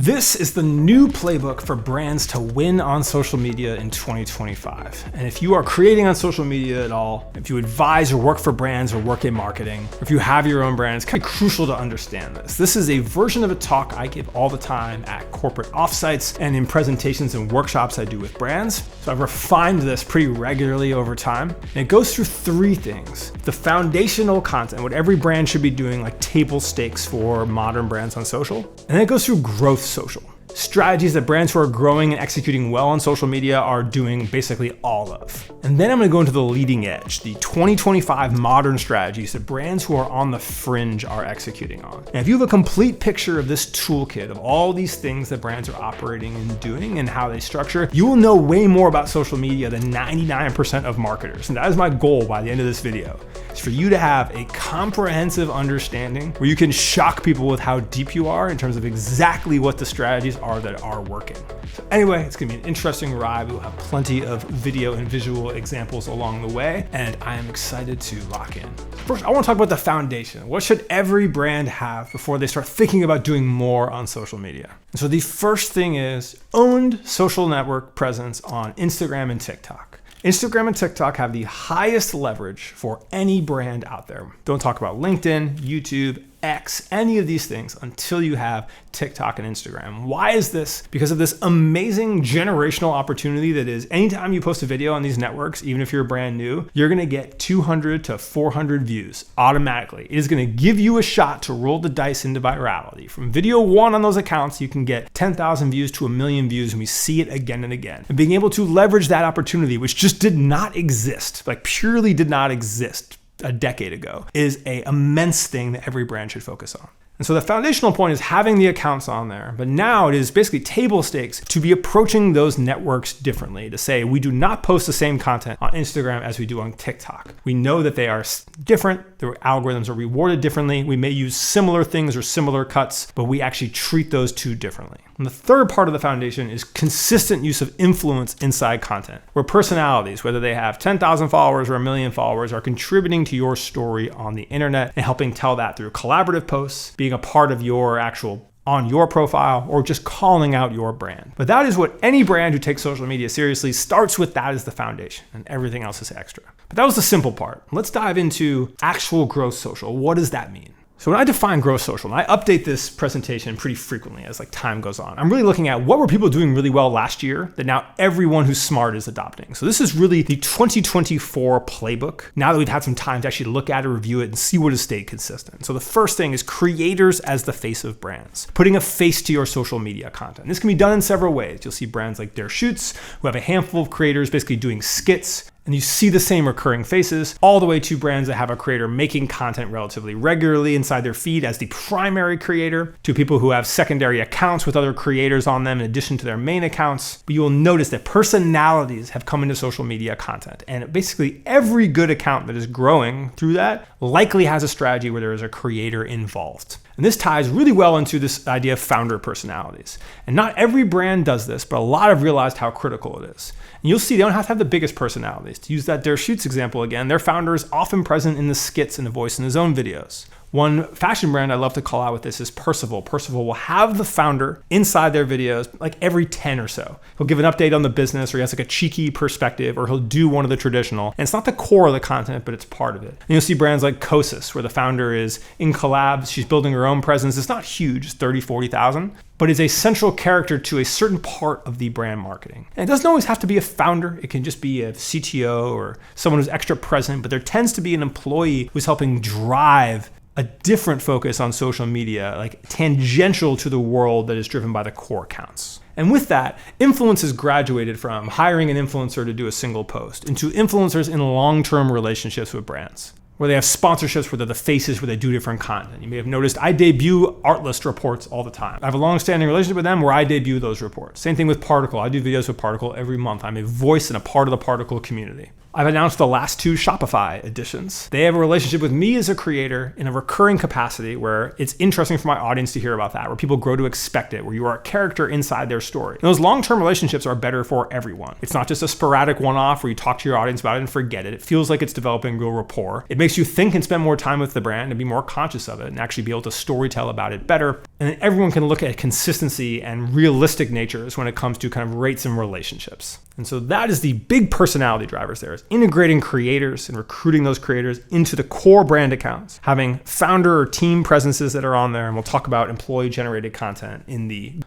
This is the new playbook for brands to win on social media in 2025. And if you are creating on social media at all, if you advise or work for brands or work in marketing, or if you have your own brand, it's kind of crucial to understand this. This is a version of a talk I give all the time at corporate offsites and in presentations and workshops I do with brands. So I've refined this pretty regularly over time. And it goes through three things: the foundational content, what every brand should be doing, like table stakes for modern brands on social. And then it goes through growth social. Strategies that brands who are growing and executing well on social media are doing basically all of. And then I'm going to go into the leading edge, the 2025 modern strategies that brands who are on the fringe are executing on. And if you have a complete picture of this toolkit of all these things that brands are operating and doing and how they structure, you will know way more about social media than 99% of marketers. And that is my goal by the end of this video. It's for you to have a comprehensive understanding where you can shock people with how deep you are in terms of exactly what the strategies are that are working. So anyway, it's gonna be an interesting ride. We'll have plenty of video and visual examples along the way, and I am excited to lock in. First, I wanna talk about the foundation. What should every brand have before they start thinking about doing more on social media? And so the first thing is owned social network presence on Instagram and TikTok. Instagram and TikTok have the highest leverage for any brand out there. Don't talk about LinkedIn, YouTube, X, any of these things until you have TikTok and Instagram. Why is this? Because of this amazing generational opportunity that is anytime you post a video on these networks, even if you're brand new, you're gonna get 200 to 400 views automatically. It is gonna give you a shot to roll the dice into virality. From video one on those accounts, you can get 10,000 views to 1 million views, and we see it again and again. And being able to leverage that opportunity, which just did not exist, like purely did not exist a decade ago, is an immense thing that every brand should focus on. And so the foundational point is having the accounts on there, but now it is basically table stakes to be approaching those networks differently, to say we do not post the same content on Instagram as we do on TikTok. We know that they are different, their algorithms are rewarded differently, we may use similar things or similar cuts, but we actually treat those two differently. And the third part of the foundation is consistent use of influence inside content, where personalities, whether they have 10,000 followers or 1 million followers, are contributing to your story on the internet and helping tell that through collaborative posts, being a part of your actual on your profile, or just calling out your brand. But that is what any brand who takes social media seriously starts with. That is the foundation, and everything else is extra. But that was the simple part. Let's dive into actual growth social. What does that mean? So when I define growth social, and I update this presentation pretty frequently as time goes on, I'm really looking at what were people doing really well last year that now everyone who's smart is adopting. So this is really the 2024 playbook. Now that we've had some time to actually look at it, review it, and see what has stayed consistent. So the first thing is creators as the face of brands, putting a face to your social media content. This can be done in several ways. You'll see brands like Dare Shoots, who have a handful of creators basically doing skits, and you see the same recurring faces, all the way to brands that have a creator making content relatively regularly inside their feed as the primary creator, to people who have secondary accounts with other creators on them in addition to their main accounts. But you will notice that personalities have come into social media content, and basically every good account that is growing through that likely has a strategy where there is a creator involved. And this ties really well into this idea of founder personalities. And not every brand does this, but a lot have realized how critical it is. And you'll see they don't have to have the biggest personalities. To use that Dare Shoots example again, their founder is often present in the skits and the voice in his own videos. One fashion brand I love to call out with this is Percival. Percival will have the founder inside their videos like every 10 or so. He'll give an update on the business, or he has like a cheeky perspective, or he'll do one of the traditional. And it's not the core of the content, but it's part of it. And you'll see brands like Kosas, where the founder is in collabs. She's building her own presence. It's not huge, 30, 40,000, but is a central character to a certain part of the brand marketing. And it doesn't always have to be a founder. It can just be a CTO or someone who's extra present, but there tends to be an employee who's helping drive a different focus on social media, like tangential to the world that is driven by the core accounts. And with that, influence has graduated from hiring an influencer to do a single post into influencers in long-term relationships with brands, where they have sponsorships, where they're the faces, where they do different content. You may have noticed I debut Artlist reports all the time. I have a long-standing relationship with them where I debut those reports. Same thing with Particle. I do videos with Particle every month. I'm a voice and a part of the Particle community. I've announced the last 2 Shopify editions. They have a relationship with me as a creator in a recurring capacity where it's interesting for my audience to hear about that, where people grow to expect it, where you are a character inside their story. And those long-term relationships are better for everyone. It's not just a sporadic one-off where you talk to your audience about it and forget it. It feels like it's developing real rapport. It makes you think and spend more time with the brand and be more conscious of it and actually be able to storytell about it better. And then everyone can look at consistency and realistic natures when it comes to kind of rates and relationships. And so that is the big personality drivers there, is integrating creators and recruiting those creators into the core brand accounts, having founder or team presences that are on there. And we'll talk about employee generated content in the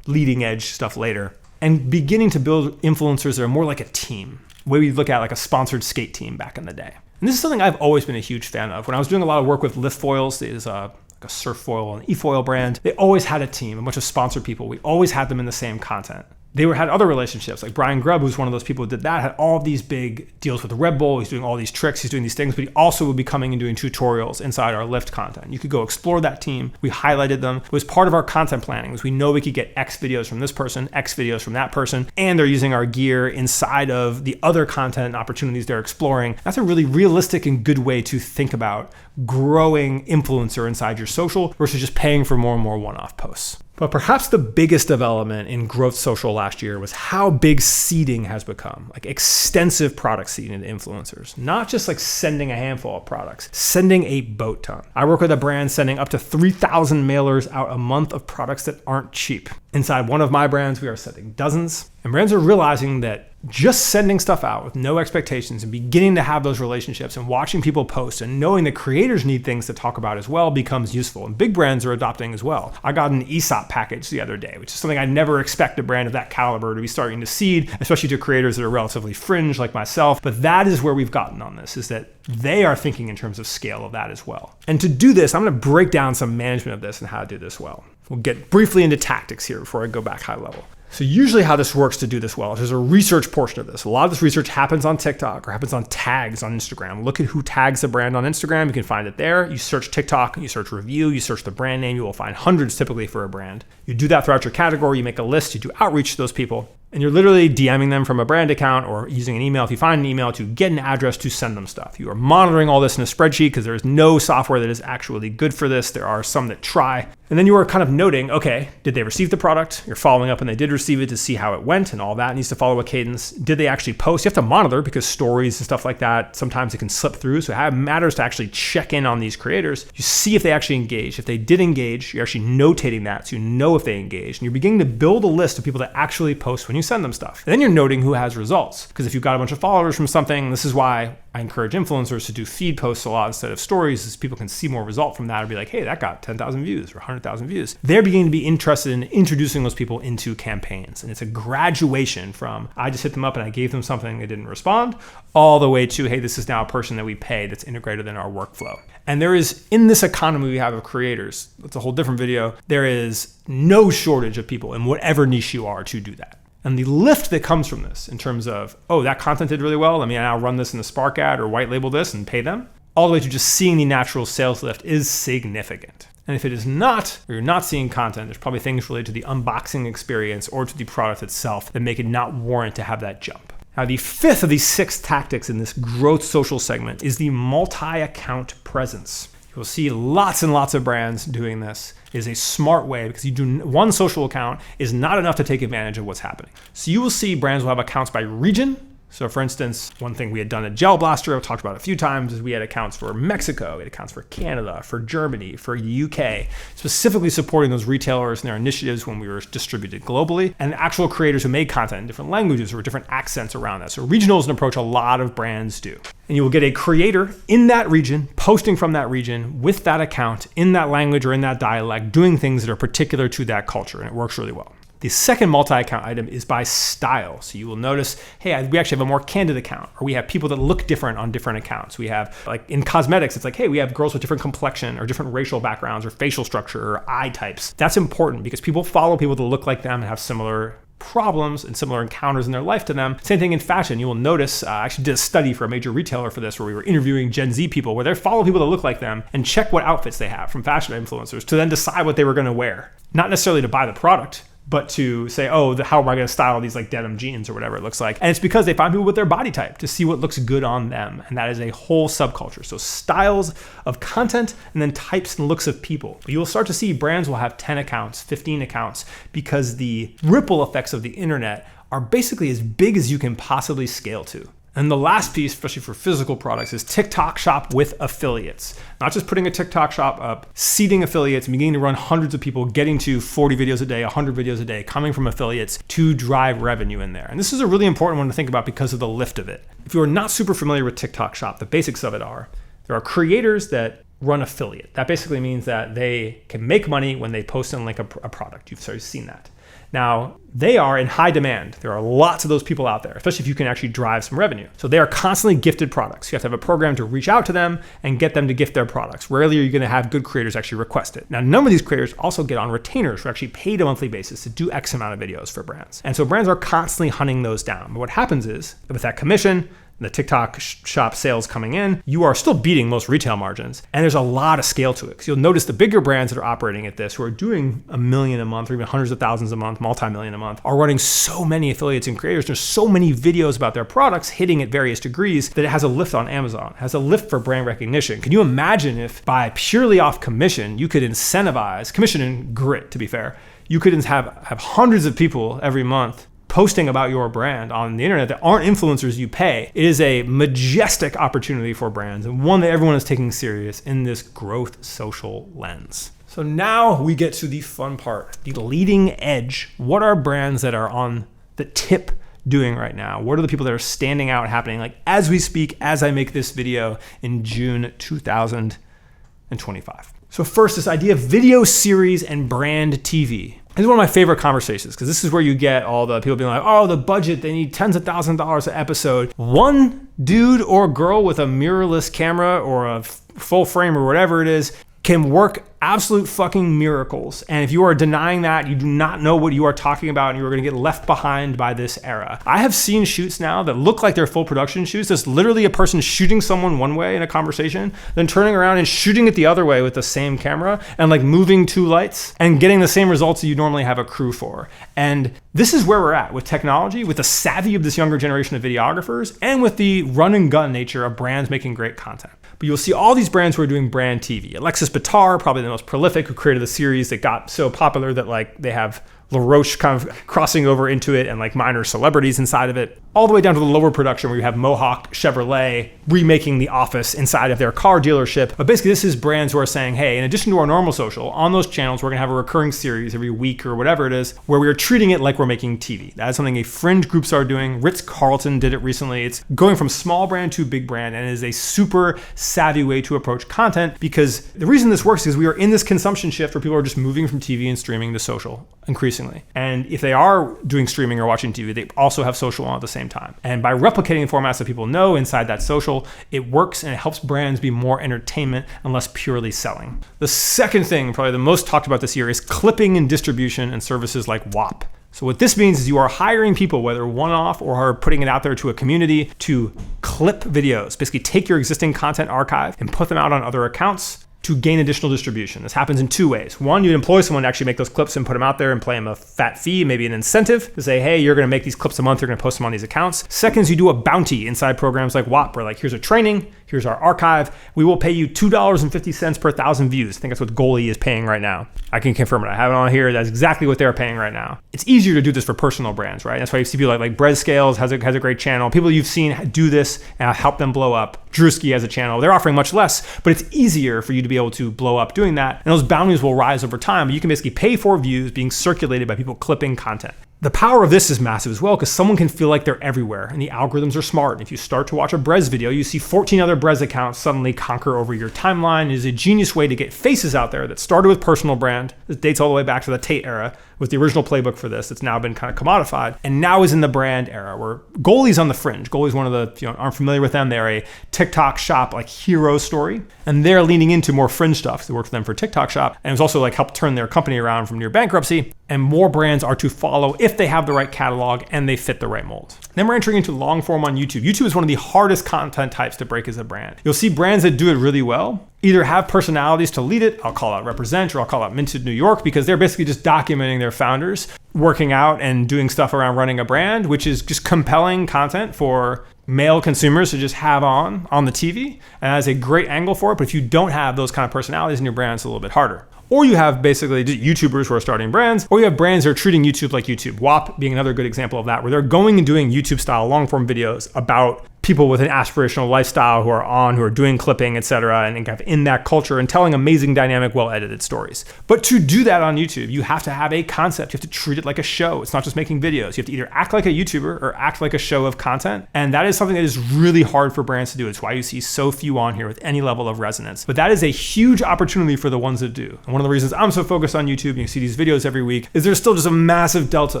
leading edge stuff later, and beginning to build influencers that are more like a team, the way we look at like a sponsored skate team back in the day. And this is something I've always been a huge fan of. When I was doing a lot of work with Lift Foils, it is a surf foil and e-foil brand, they always had a team, a bunch of sponsored people. We always had them in the same content. They had other relationships, like Brian Grubb, who's one of those people who did that, had all of these big deals with Red Bull. He's doing all these tricks, he's doing these things, but he also would be coming and doing tutorials inside our Lift content. You could go explore that team. We highlighted them. It was part of our content planning, because we know we could get X videos from this person, X videos from that person, and they're using our gear inside of the other content and opportunities they're exploring. That's a really realistic and good way to think about growing influencer inside your social versus just paying for more and more one-off posts. But perhaps the biggest development in growth social last year was how big seeding has become, like extensive product seeding to influencers, not just like sending a handful of products, sending a boat ton. I work with a brand sending up to 3,000 mailers out a month of products that aren't cheap. Inside one of my brands, we are sending dozens, and brands are realizing that just sending stuff out with no expectations and beginning to have those relationships and watching people post and knowing that creators need things to talk about as well becomes useful. And big brands are adopting as well. I got an ESOP package the other day, which is something I never expect a brand of that caliber to be starting to seed, especially to creators that are relatively fringe like myself. But that is where we've gotten on this, is that they are thinking in terms of scale of that as well. And to do this, I'm going to break down some management of this and how to do this well. We'll get briefly into tactics here before I go back high level. So usually how this works to do this well, there's a research portion of this. A lot of this research happens on TikTok or happens on tags on Instagram. Look at who tags the brand on Instagram. You can find it there. You search TikTok, you search review, you search the brand name. You will find hundreds typically for a brand. You do that throughout your category. You make a list. You do outreach to those people. And you're literally DMing them from a brand account or using an email if you find an email to get an address to send them stuff. You are monitoring all this in a spreadsheet because there is no software that is actually good for this. There are some that try. And then you are kind of noting, okay, did they receive the product? You're following up and they did receive it to see how it went, and all that needs to follow a cadence. Did they actually post? You have to monitor because stories and stuff like that, sometimes it can slip through. So it matters to actually check in on these creators. You see if they actually engage. If they did engage, you're actually notating that so you know if they engaged. And you're beginning to build a list of people that actually post when you send them stuff. And then you're noting who has results. Because if you've got a bunch of followers from something, this is why I encourage influencers to do feed posts a lot instead of stories, is people can see more result from that and be like, hey, that got 10,000 views or 100,000 views. They're beginning to be interested in introducing those people into campaigns. And it's a graduation from, I just hit them up and I gave them something, they didn't respond, all the way to, hey, this is now a person that we pay that's integrated in our workflow. And there is, in this economy we have of creators, that's a whole different video, there is no shortage of people in whatever niche you are to do that. And the lift that comes from this in terms of, oh, that content did really well, let me now run this in the Spark ad or white label this and pay them, all the way to just seeing the natural sales lift is significant. And if it is not, or you're not seeing content, there's probably things related to the unboxing experience or to the product itself that make it not warrant to have that jump. Now, the fifth of these 6 tactics in this growth social segment is the multi-account presence. You'll see lots and lots of brands doing this. It is a smart way because one social account is not enough to take advantage of what's happening. So you will see brands will have accounts by region. So for instance, one thing we had done at Gel Blaster, I've talked about a few times, is we had accounts for Mexico, we had accounts for Canada, for Germany, for UK, specifically supporting those retailers and their initiatives when we were distributed globally, and actual creators who made content in different languages or different accents around that. So regional is an approach a lot of brands do. And you will get a creator in that region, posting from that region with that account in that language or in that dialect, doing things that are particular to that culture, and it works really well. The second multi-account item is by style. So you will notice, hey, we actually have a more candid account, or we have people that look different on different accounts. We have, like in cosmetics, it's like, hey, we have girls with different complexion or different racial backgrounds or facial structure or eye types. That's important because people follow people that look like them and have similar problems and similar encounters in their life to them. Same thing in fashion. You will notice, I actually did a study for a major retailer for this where we were interviewing Gen Z people where they follow people that look like them and check what outfits they have from fashion influencers to then decide what they were going to wear. Not necessarily to buy the product, but to say, oh, how am I going to style these like denim jeans or whatever it looks like? And it's because they find people with their body type to see what looks good on them. And that is a whole subculture. So styles of content and then types and looks of people. But you will start to see brands will have 10 accounts, 15 accounts, because the ripple effects of the internet are basically as big as you can possibly scale to. And the last piece, especially for physical products, is TikTok shop with affiliates. Not just putting a TikTok shop up, seeding affiliates, beginning to run hundreds of people, getting to 40 videos a day, 100 videos a day, coming from affiliates to drive revenue in there. And this is a really important one to think about because of the lift of it. If you are not super familiar with TikTok shop, the basics of it are, there are creators that run affiliate. That basically means that they can make money when they post and link a product. You've sort of seen that. Now, they are in high demand. There are lots of those people out there, especially if you can actually drive some revenue. So they are constantly gifted products. You have to have a program to reach out to them and get them to gift their products. Rarely are you going to have good creators actually request it. Now, none of these creators also get on retainers who are actually paid a monthly basis to do X amount of videos for brands. And so brands are constantly hunting those down. But what happens is, with that commission, the TikTok shop sales coming in, you are still beating most retail margins. And there's a lot of scale to it. Because you'll notice the bigger brands that are operating at this, who are doing $1 million a month or even hundreds of thousands a month, multi-million a month, are running so many affiliates and creators. There's so many videos about their products hitting at various degrees that it has a lift on Amazon, it has a lift for brand recognition. Can you imagine if by purely off commission, you could incentivize, commission and grit to be fair, you could have hundreds of people every month posting about your brand on the internet that aren't influencers you pay. It is a majestic opportunity for brands and one that everyone is taking serious in this growth social lens. So now we get to the fun part, the leading edge. What are brands that are on the tip doing right now? What are the people that are standing out happening like as we speak, as I make this video in June 2025? So first, this idea of video series and brand TV. This is one of my favorite conversations because this is where you get all the people being like, oh, the budget, they need tens of thousands of dollars an episode. One dude or girl with a mirrorless camera or a full frame or whatever it is can work absolute fucking miracles. And if you are denying that, you do not know what you are talking about and you are going to get left behind by this era. I have seen shoots now that look like they're full production shoots. There's literally a person shooting someone one way in a conversation, then turning around and shooting it the other way with the same camera and like moving two lights and getting the same results that you normally have a crew for. And this is where we're at with technology, with the savvy of this younger generation of videographers, and with the run and gun nature of brands making great content. But you'll see all these brands who are doing brand TV. Alexis Bitar, probably the most prolific, who created the series that got so popular that like they have LaRoche kind of crossing over into it and like minor celebrities inside of it, all the way down to the lower production where you have Mohawk Chevrolet remaking The Office inside of their car dealership. But basically this is brands who are saying, hey, in addition to our normal social, on those channels, we're gonna have a recurring series every week or whatever it is, where we are treating it like we're making TV. That is something a fringe groups are doing. Ritz-Carlton did it recently. It's going from small brand to big brand, and it is a super savvy way to approach content, because the reason this works is we are in this consumption shift where people are just moving from TV and streaming to social increasingly. And if they are doing streaming or watching TV, they also have social on at the same time. And by replicating formats that people know inside that social, it works and it helps brands be more entertainment and less purely selling. The second thing, probably the most talked about this year, is clipping and distribution and services like WAP. So what this means is you are hiring people, whether one-off or are putting it out there to a community, to clip videos. Basically take your existing content archive and put them out on other accounts to gain additional distribution. This happens in two ways. One, you employ someone to actually make those clips and put them out there and pay them a fat fee, maybe an incentive to say, hey, you're gonna make these clips a month, you're gonna post them on these accounts. Second is you do a bounty inside programs like WAP, where like, here's a training, here's our archive, we will pay you $2.50 per 1,000 views. I think that's what Goalie is paying right now. I can confirm it, I have it on here, that's exactly what they're paying right now. It's easier to do this for personal brands, right? That's why you see people like Bread Scales has a great channel. People you've seen do this and help them blow up. Drewski has a channel. They're offering much less, but it's easier for you to be able to blow up doing that. And those bounties will rise over time, but you can basically pay for views being circulated by people clipping content. The power of this is massive as well, because someone can feel like they're everywhere and the algorithms are smart. And if you start to watch a Brez video, you see 14 other Brez accounts suddenly conquer over your timeline. It is a genius way to get faces out there that started with personal brand. This dates all the way back to the Tate era, was the original playbook for this. It's now been kind of commodified, and now is in the brand era where Goalie's on the fringe. Goalie's one of the, aren't familiar with them. They're a TikTok shop like hero story, and they're leaning into more fringe stuff. They worked with them for TikTok shop, and it's also like helped turn their company around from near bankruptcy. And more brands are to follow if they have the right catalog and they fit the right mold. Then we're entering into long form on YouTube. YouTube is one of the hardest content types to break as a brand. You'll see brands that do it really well either have personalities to lead it. I'll call out Represent, or I'll call out Minted New York, because they're basically just documenting their founders working out and doing stuff around running a brand, which is just compelling content for male consumers to just have on the TV. And that's a great angle for it. But if you don't have those kind of personalities in your brand, it's a little bit harder. Or you have basically just YouTubers who are starting brands, or you have brands that are treating YouTube like YouTube. WAP being another good example of that, where they're going and doing YouTube style long form videos about people with an aspirational lifestyle who are doing clipping, etc., and kind of in that culture and telling amazing, dynamic, well-edited stories. But to do that on YouTube, you have to have a concept. You have to treat it like a show. It's not just making videos. You have to either act like a YouTuber or act like a show of content. And that is something that is really hard for brands to do. It's why you see so few on here with any level of resonance. But that is a huge opportunity for the ones that do. And one of the reasons I'm so focused on YouTube, and you see these videos every week, is there's still just a massive delta.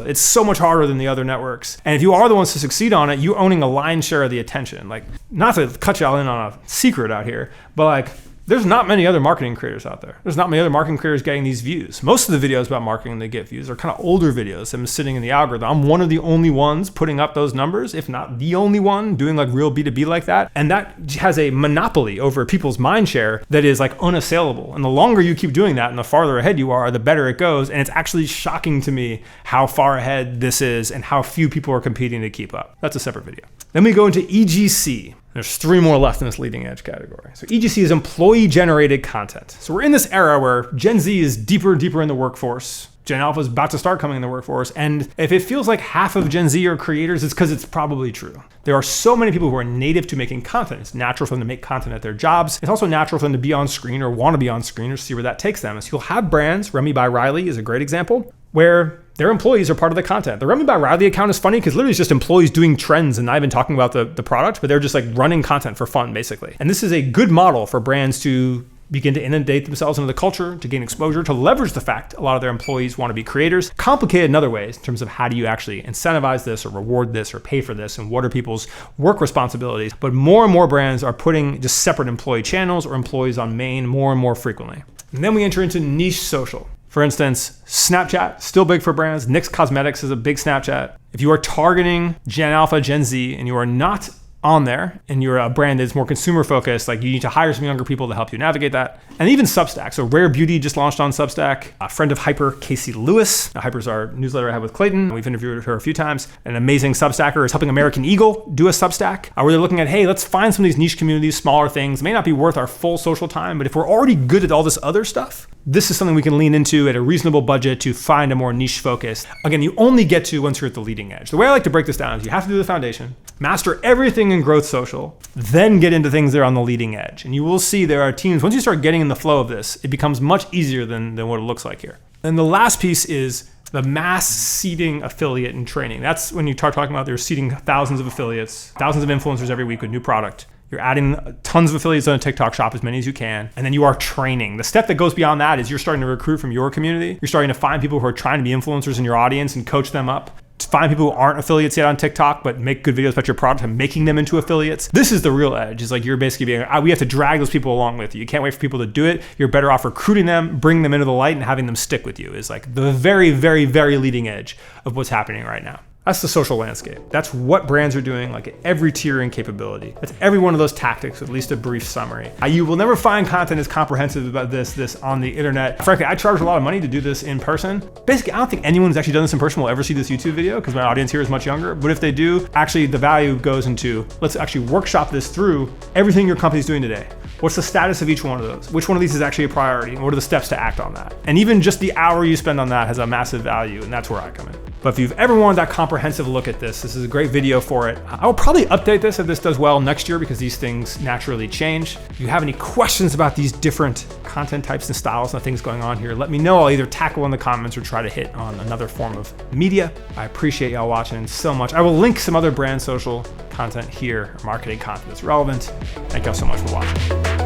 It's so much harder than the other networks. And if you are the ones to succeed on it, you're owning a lion's share of the attention. Like, not to cut y'all in on a secret out here, but like, there's not many other marketing creators out there. There's not many other marketing creators getting these views. Most of the videos about marketing that get views are kind of older videos that I'm sitting in the algorithm. I'm one of the only ones putting up those numbers, if not the only one doing like real B2B like that. And that has a monopoly over people's mind share that is like unassailable. And the longer you keep doing that and the farther ahead you are, the better it goes. And it's actually shocking to me how far ahead this is and how few people are competing to keep up. That's a separate video. Then we go into EGC. There's 3 more left in this leading edge category. So EGC is employee generated content. So we're in this era where Gen Z is deeper and deeper in the workforce. Gen Alpha is about to start coming in the workforce. And if it feels like half of Gen Z are creators, it's because it's probably true. There are so many people who are native to making content. It's natural for them to make content at their jobs. It's also natural for them to be on screen or want to be on screen or see where that takes them. So you'll have brands, Remy by Riley is a great example, where their employees are part of the content. The Remy by Riley account is funny because literally it's just employees doing trends and not even talking about the product, but they're just like running content for fun, basically. And this is a good model for brands to begin to inundate themselves into the culture, to gain exposure, to leverage the fact a lot of their employees want to be creators. Complicated in other ways in terms of how do you actually incentivize this or reward this or pay for this and what are people's work responsibilities. But more and more brands are putting just separate employee channels or employees on main more and more frequently. And then we enter into niche social. For instance, Snapchat, still big for brands. NYX Cosmetics is a big Snapchat. If you are targeting Gen Alpha, Gen Z, and you are not on there and you're a brand that's more consumer focused, like you need to hire some younger people to help you navigate that. And even Substack. So Rare Beauty just launched on Substack. A friend of Hyper, Casey Lewis. Now, Hyper's our newsletter I have with Clayton. We've interviewed her a few times. An amazing Substacker is helping American Eagle do a Substack. Where they're looking at, hey, let's find some of these niche communities, smaller things. It may not be worth our full social time, but if we're already good at all this other stuff, this is something we can lean into at a reasonable budget to find a more niche focus. Again, you only get to once you're at the leading edge. The way I like to break this down is you have to do the foundation, master everything in growth social, then get into things that are on the leading edge. And you will see there are teams, once you start getting in the flow of this, it becomes much easier than what it looks like here. And the last piece is the mass seeding affiliate and training. That's when you start talking about they're seeding thousands of affiliates, thousands of influencers every week with new product. You're adding tons of affiliates on a TikTok shop, as many as you can. And then you are training. The step that goes beyond that is you're starting to recruit from your community. You're starting to find people who are trying to be influencers in your audience and coach them up. To find people who aren't affiliates yet on TikTok, but make good videos about your product and making them into affiliates. This is the real edge. It's like you're basically being, we have to drag those people along with you. You can't wait for people to do it. You're better off recruiting them, bringing them into the light and having them stick with you is like the very, very, very leading edge of what's happening right now. That's the social landscape. That's what brands are doing, like at every tier and capability. That's every one of those tactics, at least a brief summary. You will never find content as comprehensive about this on the internet. Frankly, I charge a lot of money to do this in person. Basically, I don't think anyone who's actually done this in person will ever see this YouTube video because my audience here is much younger. But if they do, actually the value goes into, let's actually workshop this through everything your company's doing today. What's the status of each one of those? Which one of these is actually a priority? And what are the steps to act on that? And even just the hour you spend on that has a massive value, and that's where I come in. But if you've ever wanted that comprehensive look at this is a great video for it. I will probably update this if this does well next year because these things naturally change. If you have any questions about these different content types and styles and things going on here, let me know. I'll either tackle in the comments or try to hit on another form of media. I appreciate y'all watching so much. I will link some other brand social content here, marketing content that's relevant. Thank y'all so much for watching.